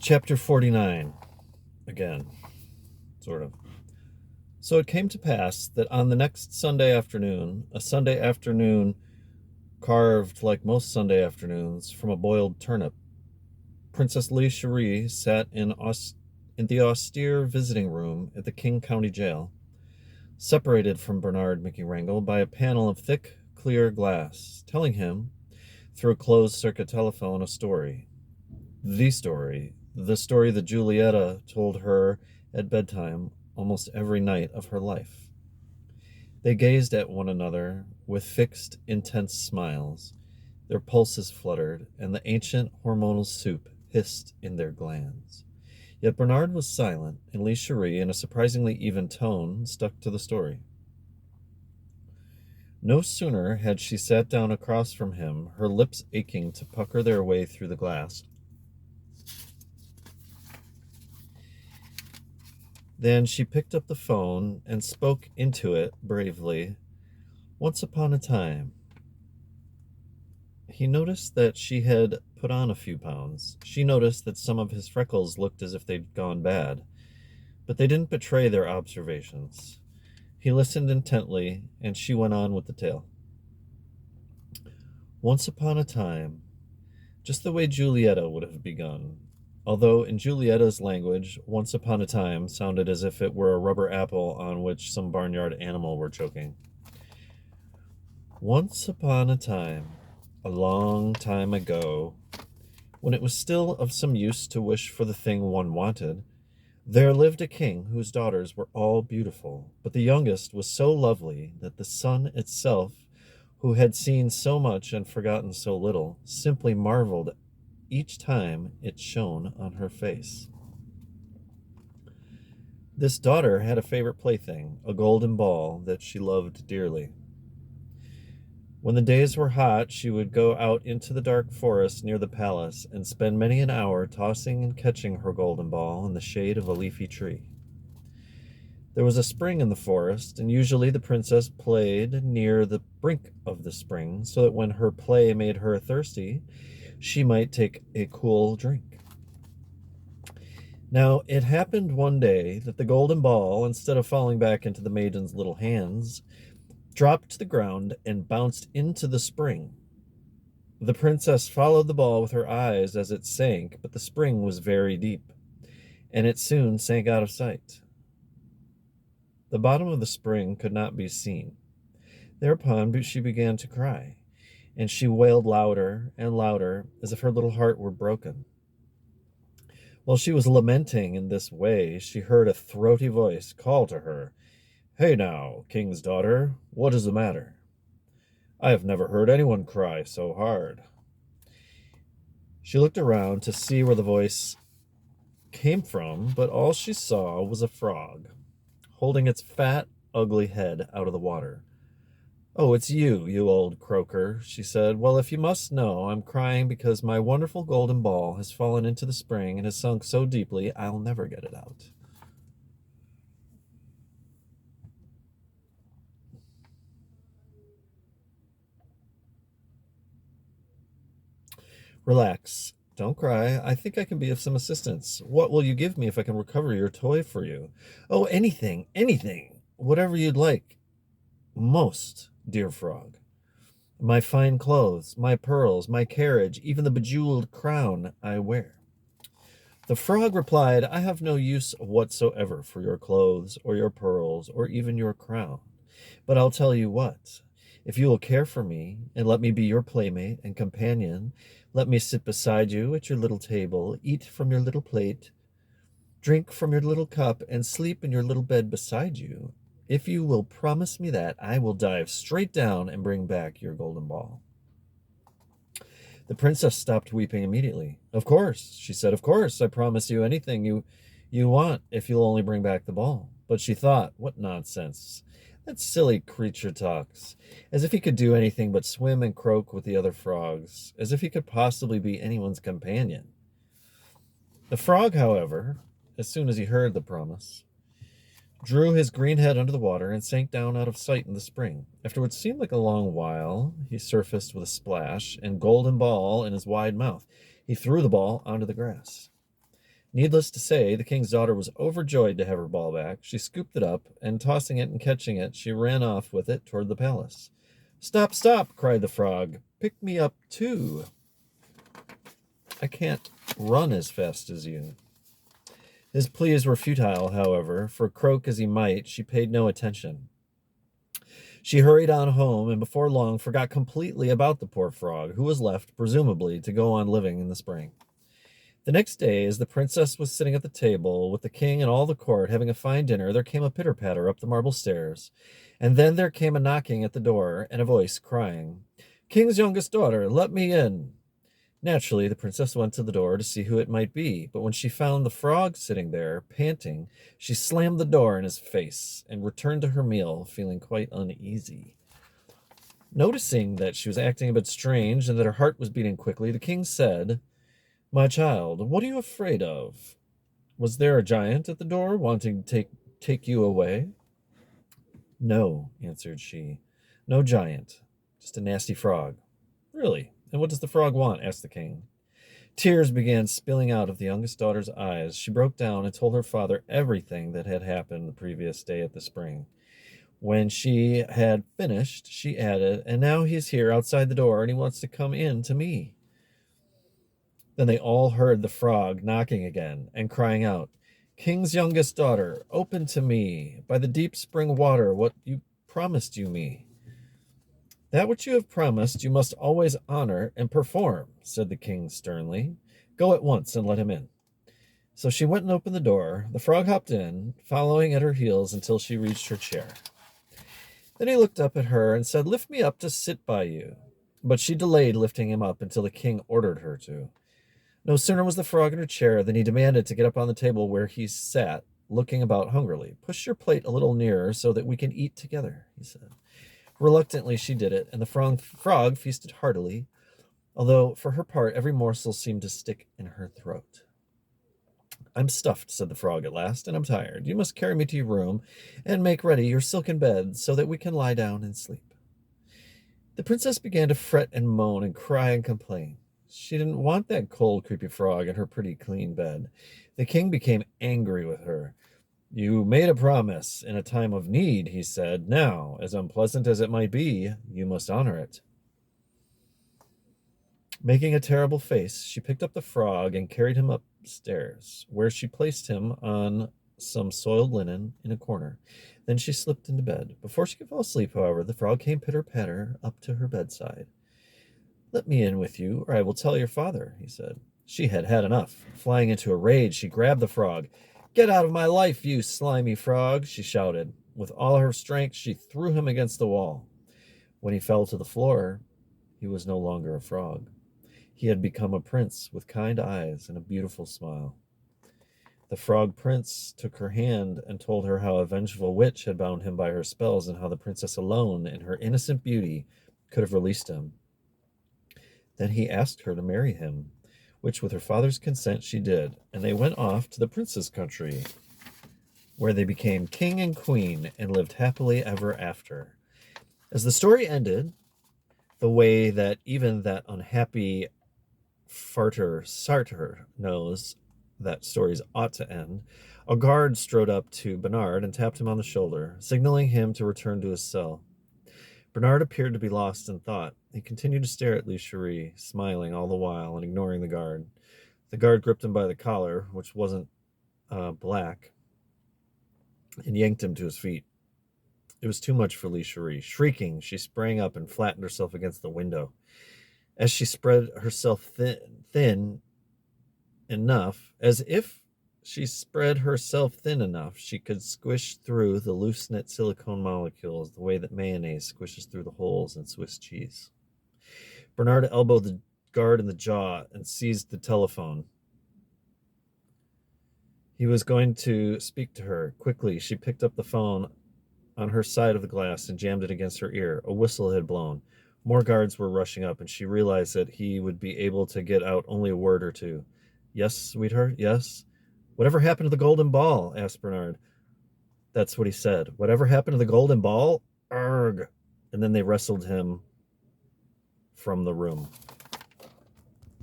Chapter 49. Again, sort of. So it came to pass that on the next Sunday afternoon, a Sunday afternoon carved like most Sunday afternoons from a boiled turnip, Princess Lee Cherie sat in the austere visiting room at the King County Jail, separated from Bernard Mickey Wrangle by a panel of thick, clear glass, telling him, through a closed-circuit telephone, a story. The story that Julieta told her at bedtime almost every night of her life. They gazed at one another with fixed, intense smiles. Their pulses fluttered, and the ancient hormonal soup hissed in their glands. Yet Bernard was silent, and Lee Cherie, in a surprisingly even tone, stuck to the story. No sooner had she sat down across from him, her lips aching to pucker their way through the glass, then she picked up the phone and spoke into it bravely. Once upon a time. He noticed that she had put on a few pounds. She noticed that some of his freckles looked as if they'd gone bad, but they didn't betray their observations. He listened intently, and she went on with the tale. Once upon a time, just the way Julieta would have begun, although in Julieta's language, once upon a time sounded as if it were a rubber apple on which some barnyard animal were choking. Once upon a time, a long time ago, when it was still of some use to wish for the thing one wanted, there lived a king whose daughters were all beautiful, but the youngest was so lovely that the sun itself, who had seen so much and forgotten so little, simply marveled each time it shone on her face. This daughter had a favorite plaything, a golden ball that she loved dearly. When the days were hot, she would go out into the dark forest near the palace and spend many an hour tossing and catching her golden ball in the shade of a leafy tree. There was a spring in the forest, and usually the princess played near the brink of the spring, so that when her play made her thirsty, she might take a cool drink. Now, it happened one day that the golden ball, instead of falling back into the maiden's little hands, dropped to the ground and bounced into the spring. The princess followed the ball with her eyes as it sank, but the spring was very deep, and it soon sank out of sight. The bottom of the spring could not be seen. Thereupon she began to cry, and she wailed louder and louder, as if her little heart were broken. While she was lamenting in this way, she heard a throaty voice call to her, "Hey now, king's daughter, what is the matter? I have never heard anyone cry so hard." She looked around to see where the voice came from, but all she saw was a frog, holding its fat, ugly head out of the water. "Oh, it's you, you old croaker," she said. "Well, if you must know, I'm crying because my wonderful golden ball has fallen into the spring and has sunk so deeply I'll never get it out." "Relax. Don't cry. I think I can be of some assistance. What will you give me if I can recover your toy for you?" "Oh, anything, anything. Whatever you'd like. Most, dear frog. My fine clothes, my pearls, my carriage, even the bejeweled crown I wear." The frog replied, "I have no use whatsoever for your clothes or your pearls or even your crown. But I'll tell you what. If you will care for me and let me be your playmate and companion, let me sit beside you at your little table, eat from your little plate, drink from your little cup, and sleep in your little bed beside you. If you will promise me that, I will dive straight down and bring back your golden ball." The princess stopped weeping immediately. "Of course," she said, "of course, I promise you anything you want if you'll only bring back the ball." But she thought, what nonsense. That silly creature talks, as if he could do anything but swim and croak with the other frogs, as if he could possibly be anyone's companion. The frog, however, as soon as he heard the promise, drew his green head under the water and sank down out of sight in the spring. After what seemed like a long while, he surfaced with a splash and golden ball in his wide mouth. He threw the ball onto the grass. Needless to say, the king's daughter was overjoyed to have her ball back. She scooped it up, and tossing it and catching it, she ran off with it toward the palace. "Stop, stop!" cried the frog. "Pick me up, too. I can't run as fast as you." His pleas were futile, however, for croak as he might, she paid no attention. She hurried on home, and before long forgot completely about the poor frog, who was left, presumably, to go on living in the spring. The next day, as the princess was sitting at the table, with the king and all the court having a fine dinner, there came a pitter-patter up the marble stairs, and then there came a knocking at the door, and a voice crying, "King's youngest daughter, let me in." Naturally, the princess went to the door to see who it might be, but when she found the frog sitting there, panting, she slammed the door in his face and returned to her meal, feeling quite uneasy. Noticing that she was acting a bit strange and that her heart was beating quickly, the king said, "My child, what are you afraid of? Was there a giant at the door wanting to take you away?" "No," answered she. "No giant, just a nasty frog." "Really? And what does the frog want?" asked the king. Tears began spilling out of the youngest daughter's eyes. She broke down and told her father everything that had happened the previous day at the spring. When she had finished, she added, "And now he's here outside the door, and he wants to come in to me." Then they all heard the frog knocking again and crying out, "King's youngest daughter, open to me, by the deep spring water, what you promised you me." "That which you have promised you must always honor and perform," said the king sternly. "Go at once and let him in." So she went and opened the door. The frog hopped in, following at her heels until she reached her chair. Then he looked up at her and said, "Lift me up to sit by you." But she delayed lifting him up until the king ordered her to. No sooner was the frog in her chair than he demanded to get up on the table where he sat, looking about hungrily. "Push your plate a little nearer so that we can eat together," he said. Reluctantly, she did it, and the frog feasted heartily, although for her part every morsel seemed to stick in her throat. "I'm stuffed," said the frog at last, "and I'm tired. You must carry me to your room and make ready your silken bed so that we can lie down and sleep." The princess began to fret and moan and cry and complain. She didn't want that cold, creepy frog in her pretty, clean bed. The king became angry with her. "You made a promise in a time of need," he said. "Now, as unpleasant as it might be, you must honor it." Making a terrible face, she picked up the frog and carried him upstairs, where she placed him on some soiled linen in a corner. Then she slipped into bed. Before she could fall asleep, however, the frog came pitter-patter up to her bedside. "Let me in with you, or I will tell your father," he said. She had had enough. Flying into a rage, she grabbed the frog. "Get out of my life, you slimy frog!" she shouted. With all her strength, she threw him against the wall. When he fell to the floor, he was no longer a frog. He had become a prince with kind eyes and a beautiful smile. The frog prince took her hand and told her how a vengeful witch had bound him by her spells and how the princess alone, in her innocent beauty, could have released him. Then he asked her to marry him, which with her father's consent she did, and they went off to the prince's country, where they became king and queen and lived happily ever after. As the story ended, the way that even that unhappy farter Sartor knows that stories ought to end, a guard strode up to Bernard and tapped him on the shoulder, signaling him to return to his cell. Bernard appeared to be lost in thought. He continued to stare at Cherie, smiling all the while and ignoring the guard. The guard gripped him by the collar, which wasn't black, and yanked him to his feet. It was too much for Cherie. Shrieking, she sprang up and flattened herself against the window. As she spread herself thin enough, as if she spread herself thin enough, she could squish through the loose-knit silicone molecules the way that mayonnaise squishes through the holes in Swiss cheese. Bernard elbowed the guard in the jaw and seized the telephone. He was going to speak to her. Quickly, she picked up the phone on her side of the glass and jammed it against her ear. A whistle had blown. More guards were rushing up, and she realized that he would be able to get out only a word or two. "Yes, sweetheart, yes." "Whatever happened to the golden ball?" asked Bernard. That's what he said. "Whatever happened to the golden ball?" Arg! And then they wrestled him from the room.